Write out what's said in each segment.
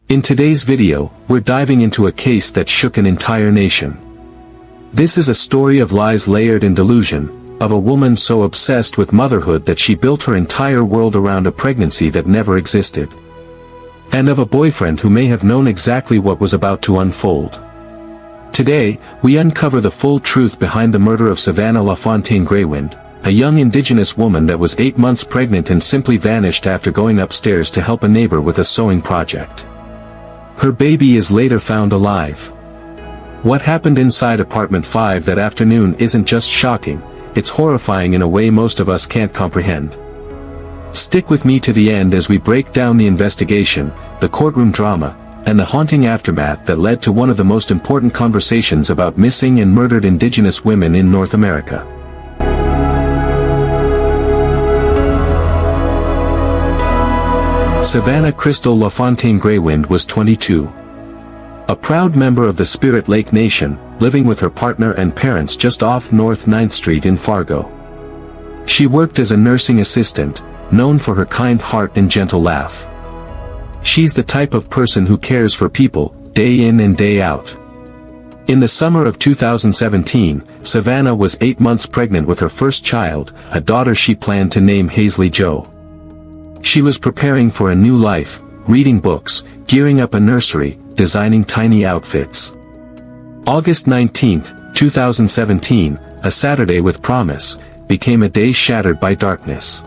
In today's video, we're diving into a case that shook an entire nation. This is a story of lies layered in delusion, of a woman so obsessed with motherhood that she built her entire world around a pregnancy that never existed. And of a boyfriend who may have known exactly what was about to unfold. Today, we uncover the full truth behind the murder of Savannah LaFontaine Greywind, a young indigenous woman that was 8 months pregnant and simply vanished after going upstairs to help a neighbor with a sewing project. Her baby is later found alive. What happened inside apartment 5 that afternoon isn't just shocking, it's horrifying in a way most of us can't comprehend. Stick with me to the end as we break down the investigation, the courtroom drama, and the haunting aftermath that led to one of the most important conversations about missing and murdered indigenous women in North America. Savannah Crystal LaFontaine Greywind was 22. A proud member of the Spirit Lake Nation, living with her partner and parents just off North 9th Street in Fargo. She worked as a nursing assistant, known for her kind heart and gentle laugh. She's the type of person who cares for people, day in and day out. In the summer of 2017, Savannah was 8 months pregnant with her first child, a daughter she planned to name Hazley Jo. She was preparing for a new life, reading books, gearing up a nursery, designing tiny outfits. August 19, 2017, a Saturday with promise, became a day shattered by darkness.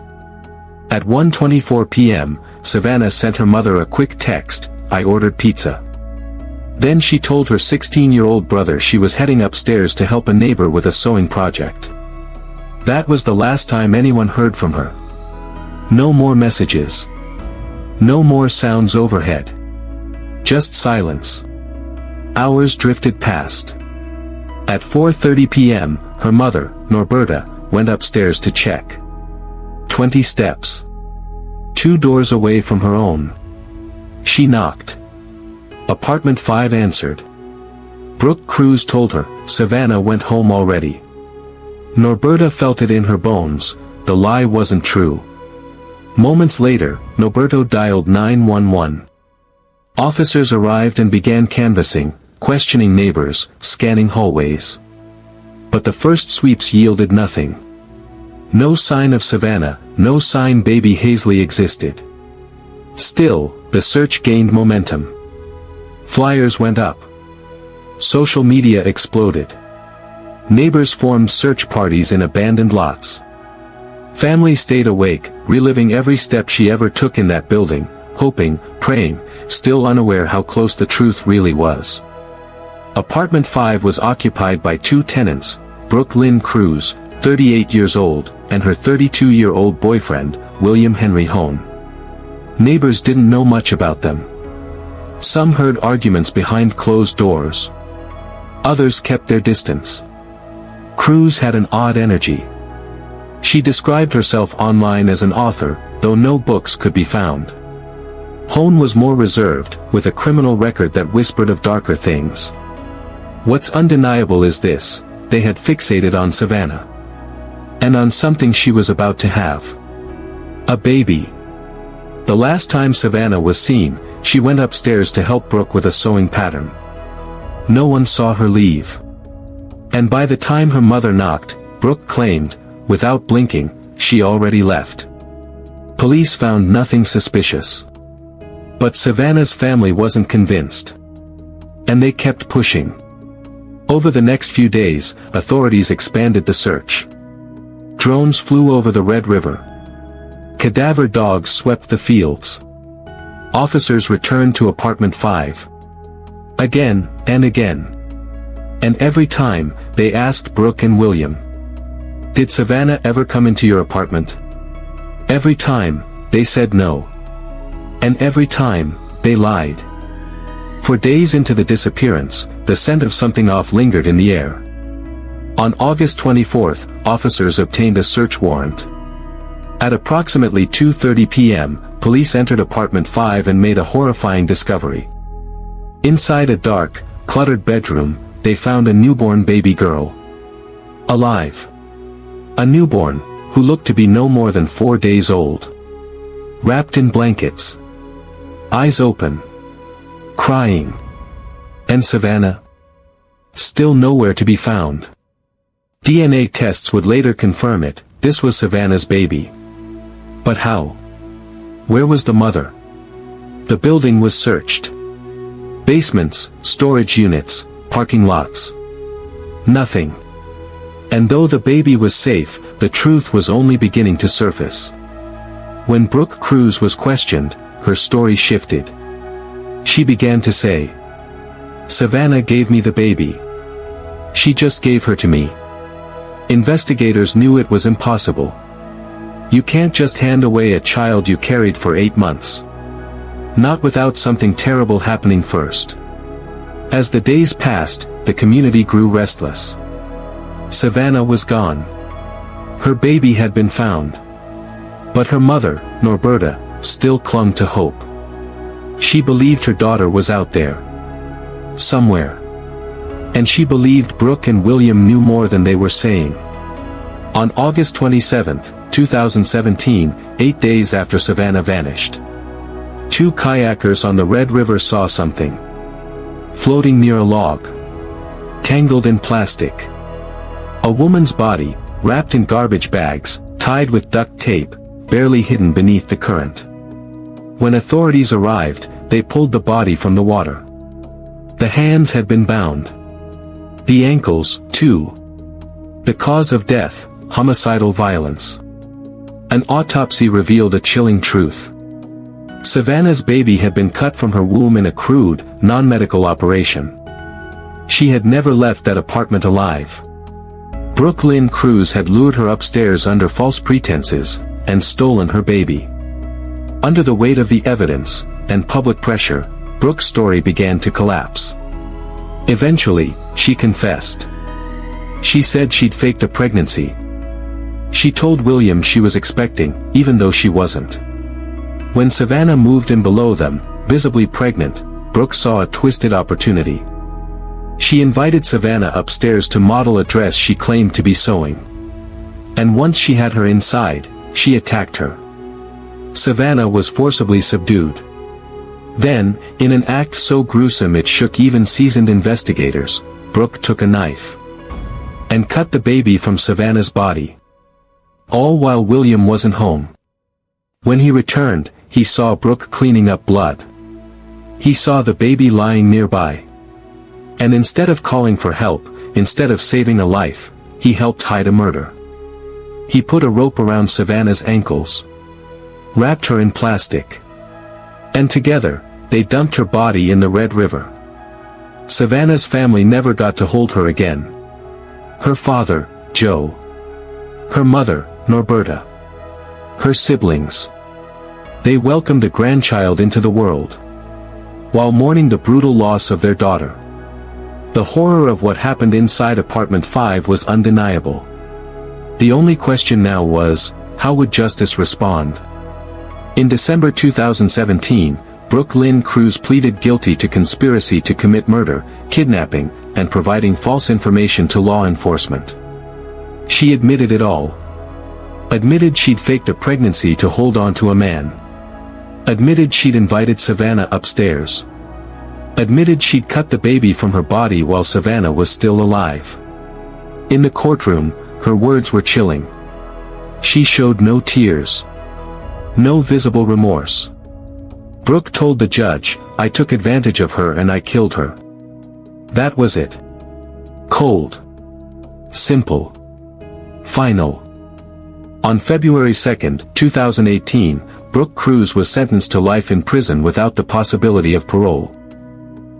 At 1:24 p.m., Savannah sent her mother a quick text, "I ordered pizza." Then she told her 16-year-old brother she was heading upstairs to help a neighbor with a sewing project. That was the last time anyone heard from her. No more messages. No more sounds overhead. Just silence. Hours drifted past. At 4:30 p.m., her mother, Norberta, went upstairs to check. 20 steps. 2 doors away from her own. She knocked. Apartment 5 answered. Brooke Cruz told her, Savannah went home already. Norberta felt it in her bones, the lie wasn't true. Moments later, Norberto dialed 911. Officers arrived and began canvassing, questioning neighbors, scanning hallways. But the first sweeps yielded nothing. No sign of Savannah, no sign baby Hazley existed. Still, the search gained momentum. Flyers went up. Social media exploded. Neighbors formed search parties in abandoned lots. Families stayed awake, reliving every step she ever took in that building, hoping, praying, still unaware how close the truth really was. Apartment 5 was occupied by 2 tenants, Brooke Lynn Cruz, 38 years old, and her 32-year-old boyfriend, William Henry Hone. Neighbors didn't know much about them. Some heard arguments behind closed doors. Others kept their distance. Cruz had an odd energy. She described herself online as an author, though no books could be found. Hone was more reserved, with a criminal record that whispered of darker things. What's undeniable is this: they had fixated on Savannah. And on something she was about to have. A baby. The last time Savannah was seen, she went upstairs to help Brooke with a sewing pattern. No one saw her leave. And by the time her mother knocked, Brooke claimed, without blinking, she already left. Police found nothing suspicious. But Savannah's family wasn't convinced. And they kept pushing. Over the next few days, authorities expanded the search. Drones flew over the Red River. Cadaver dogs swept the fields. Officers returned to apartment 5. Again, and again. And every time, they asked Brooke and William, "Did Savannah ever come into your apartment?" Every time, they said no. And every time, they lied. For days into the disappearance, the scent of something off lingered in the air. On August 24th, officers obtained a search warrant. At approximately 2:30 p.m., police entered apartment 5 and made a horrifying discovery. Inside a dark, cluttered bedroom, they found a newborn baby girl. Alive. A newborn, who looked to be no more than 4 days old. Wrapped in blankets. Eyes open. crying. And Savannah? Still nowhere to be found. DNA tests would later confirm it, this was Savannah's baby. But how? Where was the mother? The building was searched. Basements, storage units, parking lots. Nothing. And though the baby was safe, the truth was only beginning to surface. When Brooke Cruz was questioned, her story shifted. She began to say, "Savannah gave me the baby. She just gave her to me." Investigators knew it was impossible. You can't just hand away a child you carried for 8 months. Not without something terrible happening first. As the days passed, the community grew restless. Savannah was gone. Her baby had been found. But her mother, Norberta, still clung to hope. She believed her daughter was out there. Somewhere. And she believed Brooke and William knew more than they were saying. On August 27, 2017, 8 days after Savannah vanished, 2 kayakers on the Red River saw something. Floating near a log. Tangled in plastic. A woman's body, wrapped in garbage bags, tied with duct tape, barely hidden beneath the current. When authorities arrived, they pulled the body from the water. The hands had been bound. The ankles, too. The cause of death, homicidal violence. An autopsy revealed a chilling truth. Savannah's baby had been cut from her womb in a crude, non-medical operation. She had never left that apartment alive. Brooke Lynn Cruz had lured her upstairs under false pretenses, and stolen her baby. Under the weight of the evidence, and public pressure, Brooke's story began to collapse. Eventually, she confessed. She said she'd faked a pregnancy. She told William she was expecting, even though she wasn't. When Savannah moved in below them, visibly pregnant, Brooke saw a twisted opportunity. She invited Savannah upstairs to model a dress she claimed to be sewing. And once she had her inside, she attacked her. Savannah was forcibly subdued. Then, in an act so gruesome it shook even seasoned investigators, Brooke took a knife and cut the baby from Savannah's body. All while William wasn't home. When he returned, he saw Brooke cleaning up blood. He saw the baby lying nearby. And instead of calling for help, instead of saving a life, he helped hide a murder. He put a rope around Savannah's ankles. Wrapped her in plastic. And together, they dumped her body in the Red River. Savannah's family never got to hold her again. Her father, Joe. Her mother, Norberta. Her siblings. They welcomed a grandchild into the world, while mourning the brutal loss of their daughter. The horror of what happened inside apartment 5 was undeniable. The only question now was, how would justice respond? In December 2017, Brooke Lynn Cruz pleaded guilty to conspiracy to commit murder, kidnapping, and providing false information to law enforcement. She admitted it all. Admitted she'd faked a pregnancy to hold on to a man. Admitted she'd invited Savannah upstairs. Admitted she'd cut the baby from her body while Savannah was still alive. In the courtroom, her words were chilling. She showed no tears. No visible remorse. Brooke told the judge, "I took advantage of her and I killed her." That was it. Cold. Simple. Final. On February 2, 2018, Brooke Cruz was sentenced to life in prison without the possibility of parole.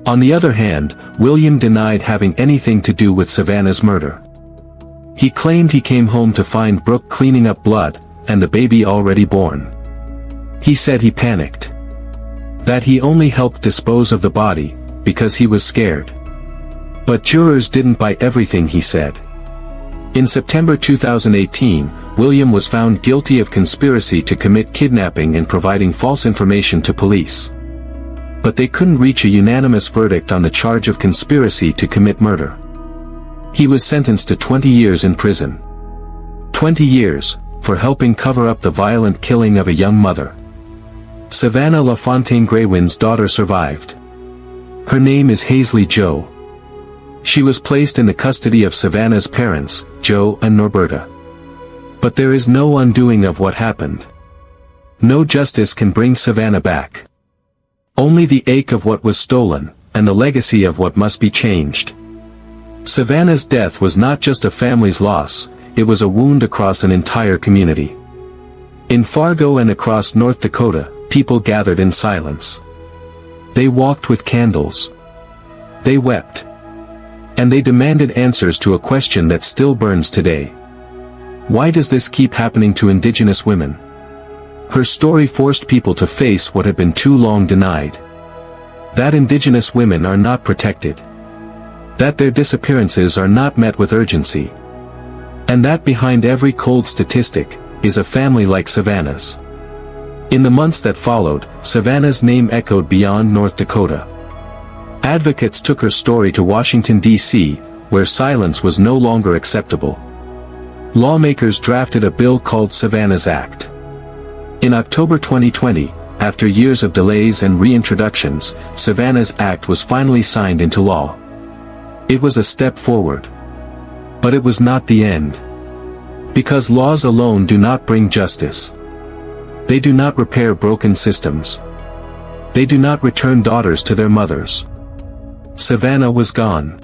On the other hand, William denied having anything to do with Savannah's murder. He claimed he came home to find Brooke cleaning up blood, and the baby already born. He said he panicked. That he only helped dispose of the body, because he was scared. But jurors didn't buy everything he said. In September 2018, William was found guilty of conspiracy to commit kidnapping and providing false information to police. But they couldn't reach a unanimous verdict on the charge of conspiracy to commit murder. He was sentenced to 20 years in prison. 20 years, for helping cover up the violent killing of a young mother. Savannah LaFontaine Graywind's daughter survived. Her name is Hazley Joe. She was placed in the custody of Savannah's parents, Joe and Norberta. But there is no undoing of what happened. No justice can bring Savannah back. Only the ache of what was stolen, and the legacy of what must be changed. Savannah's death was not just a family's loss, it was a wound across an entire community. In Fargo and across North Dakota, people gathered in silence. They walked with candles. They wept. And they demanded answers to a question that still burns today. Why does this keep happening to Indigenous women? Her story forced people to face what had been too long denied. That Indigenous women are not protected. That their disappearances are not met with urgency. And that behind every cold statistic, is a family like Savannah's. In the months that followed, Savannah's name echoed beyond North Dakota. Advocates took her story to Washington, D.C., where silence was no longer acceptable. Lawmakers drafted a bill called Savannah's Act. In October 2020, after years of delays and reintroductions, Savannah's Act was finally signed into law. It was a step forward. But it was not the end. Because laws alone do not bring justice. They do not repair broken systems. They do not return daughters to their mothers. Savannah was gone.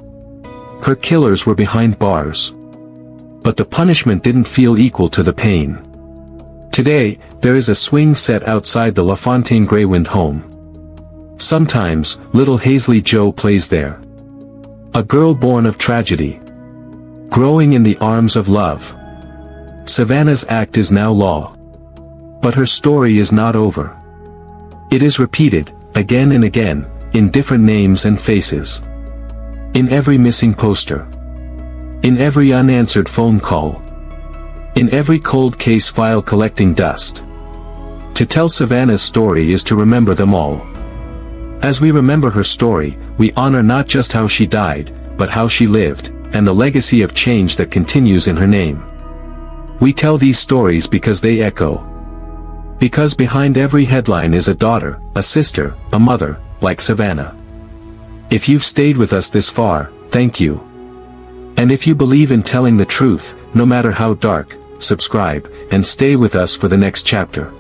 Her killers were behind bars. But the punishment didn't feel equal to the pain. Today, there is a swing set outside the LaFontaine Greywind home. Sometimes, little Hazley Joe plays there. A girl born of tragedy. Growing in the arms of love. Savannah's Act is now law. But her story is not over. It is repeated, again and again, in different names and faces. In every missing poster. In every unanswered phone call. In every cold case file collecting dust. To tell Savannah's story is to remember them all. As we remember her story, we honor not just how she died, but how she lived, and the legacy of change that continues in her name. We tell these stories because they echo. Because behind every headline is a daughter, a sister, a mother, like Savannah. If you've stayed with us this far, thank you. And if you believe in telling the truth, no matter how dark, subscribe, and stay with us for the next chapter.